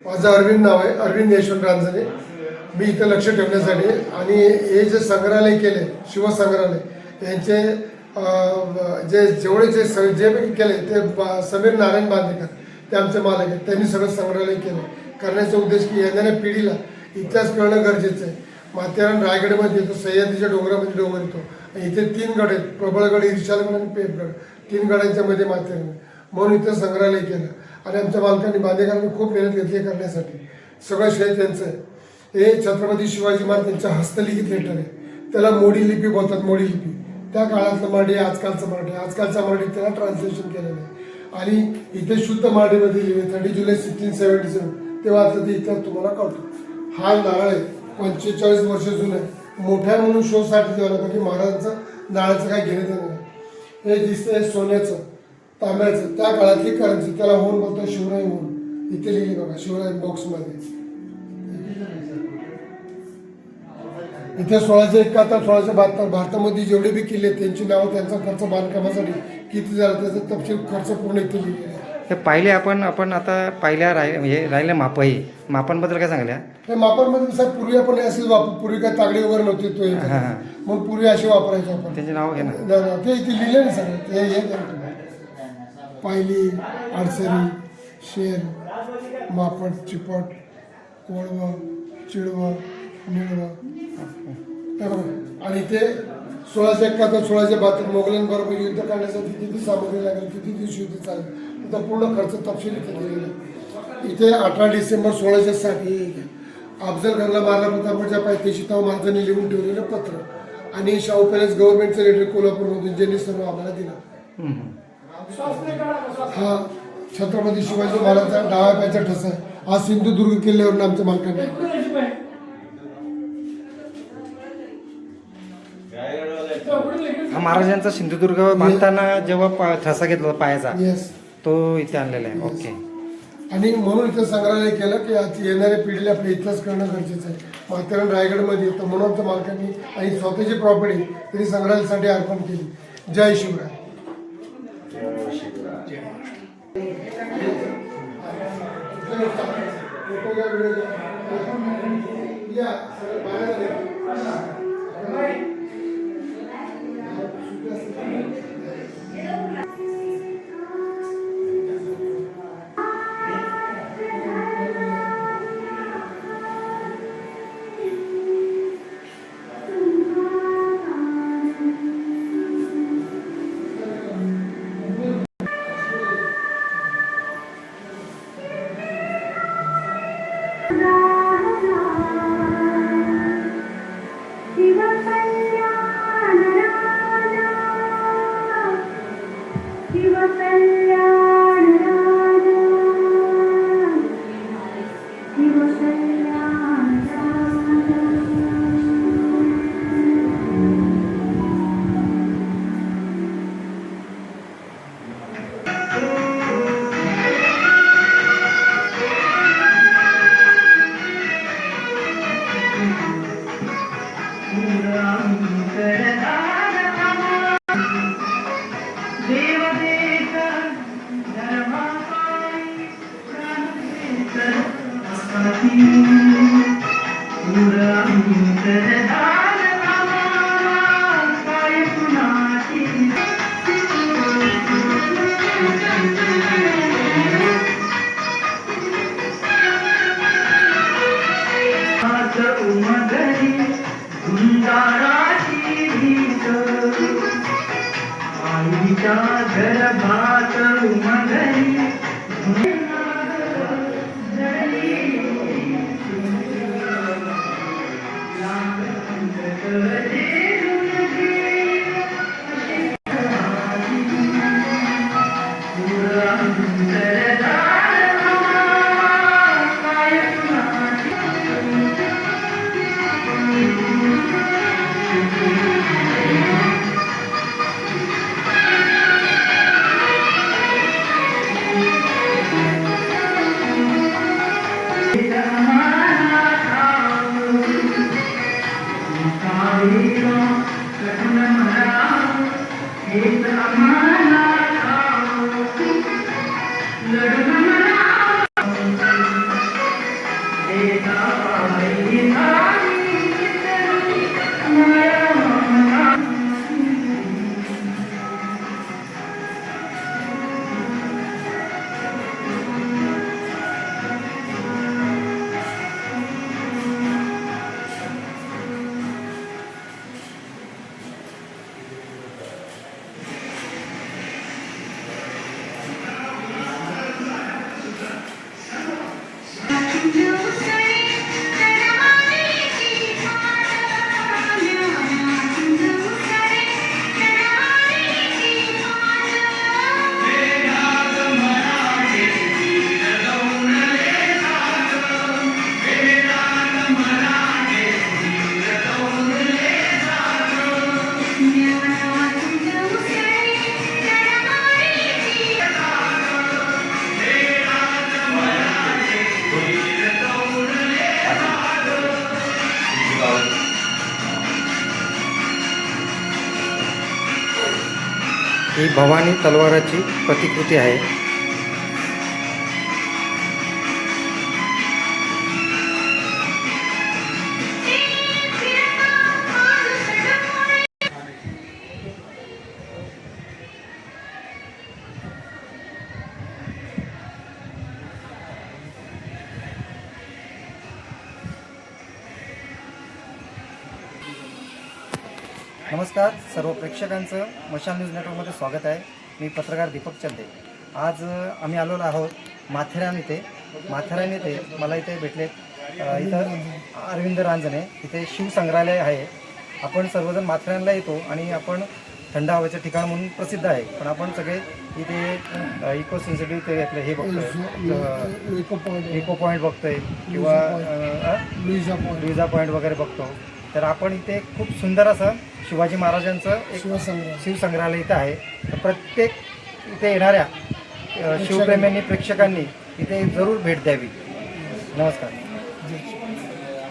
माझं अरविंद नाव आहे, अरविंद यशवंत रांजणे. मी इथं लक्ष ठेवण्यासाठी आणि हे जे संग्रहालय केले, शिवसंग्रहालय यांचे जे पैकी केले ते समीर नारायण बांदेकर, ते आमचे मालक आहेत. त्यांनी सगळं संग्रहालय केलं. करण्याचा उद्देश की येणाऱ्या पिढीला इतिहास कळणं गरजेचं आहे. माथेरान रायगडमध्ये येतो, सह्याद्रीच्या डोंगरामध्ये डोंगर येतो. इथे 3 गड आहेत, प्रबळगड, इर्शालगड आणि पेपगड. 3 गडांच्या मध्ये माथेरान, म्हणून इथं संग्रहालय केलं. आणि आमच्या मालकांनी बांदेकरांनी खूप मेहनत घेतली करण्यासाठी. सगळं श्रेय त्यांचं आहे. हे छत्रपती शिवाजी महाराज यांच्या हस्तलिखित लेटर आहे. त्याला मोडी लिपी बोलतात, मोडी लिपी. त्या काळातलं मराठी, आजकालचं मराठी, आजकालचं मराठी त्याला ट्रान्सलेशन केलेलं आहे. आणि इथे शुद्ध मराठीमध्ये लिहिले 30 जुलै 1677. ते वाचलं तर इतिहास तुम्हाला कळतो. हा नारळ आहे, 45 वर्ष जुनं आहे. मोठ्या म्हणून शोसाठी द्यावं लागतं की महाराजांचं नारळाचं काय घेणं देणं नाही. हे दिसतंय सोन्याचं, तांब्याचं, त्या काळातली करन्सी. त्याला होऊन बोलतो शिवराय होऊन. इथे लिहिली बघा शिवराय बॉक्समध्ये. इथे 1671, 1672 भारतामध्ये जेवढे बी किल्ले त्यांची नावं, त्यांचा खर्च बांधकामासाठी किती झाला त्याचा तपशील खर्च पूर्ण इथे लिहिलेला आहे. हे पाहिले आपण आता पाहिल्या राहिले मापही मापांबद्दल काय सांगल्या? हे मापांमध्ये साहेब पूर्वी आपण असेच पूर्वी काय तागडी वगैरे नव्हती तो मग पूर्वी असे वापरायचो आपण. त्यांचे नाव घे ना. ते इथे लिहिले ना सगळं. हे पायली, अडसरी, शेर, मापट, चिपट, कोळवं, चिडवं, निळवं. आणि ते 1671, 1672 मोगलांबरोबर युद्ध करण्यासाठी किती सामग्री लागेल, किती दिवस युद्ध चालेल, त्याचा पूर्ण खर्च तपशील इथे दिलेला आहे. इथे 18 डिसेंबर 1660 अफजल खानला मारला प्रतापगडच्या पायथ्याशी तेव्हा महाराजांनी लिहून ठेवलेलं पत्र. आणि शाहू पॅलेस गव्हर्नमेंटचं लेटर कोल्हापूरमधून ज्यांनी सर्व आम्हाला दिला. हा छत्रपती शिवाजी महाराजांचा डाव्या पायाचा ठसा आहे. हा सिंधुदुर्ग किल्ल्यावरून आमच्या मालकाने. हा महाराजांचा सिंधुदुर्ग बांधताना जेव्हा ठसा घेतला पायाचा, तो इथे आणलेला आहे. ओके. आणि म्हणून इथं संग्रहालय केलं की आज येणाऱ्या पिढीला आपला इतिहास करणं गरजेचं आहे. माथेरान रायगडमध्ये येतं म्हणून आमच्या मालकांनी आणि स्वतःची प्रॉपर्टी त्यांनी संग्रहालयासाठी अर्पण केली. जय शिवराय. ही भवानी तलवाराची प्रतिकृती आहे. नमस्कार सर्व प्रेक्षकांचं मशाल न्यूज नेटवर्कमध्ये स्वागत आहे. मी पत्रकार दीपक चंदे. आज आम्ही आलेलो आहोत माथेरान येथे. माथेरान येथे मला इथे भेटले इथं अरविंद रांजणे. इथे शिवसंग्रहालय आहे. आपण सर्वजण माथेरानला येतो आणि आपण थंड हवेचं ठिकाण म्हणून प्रसिद्ध आहे. पण आपण सगळे इथे इको सेन्सिटिव्ह ते आपलं हे बघतोय, इको पॉईंट बघतोय किंवा लुईजा पॉईंट वगैरे बघतो. तर आपण इथे खूप सुंदर असं शिवाजी महाराजांचं एक शिवसंग्रहालय इथं आहे. तर प्रत्येक इथे येणाऱ्या शिवप्रेमींनी प्रेक्षकांनी इथे जरूर भेट द्यावी. नमस्कार.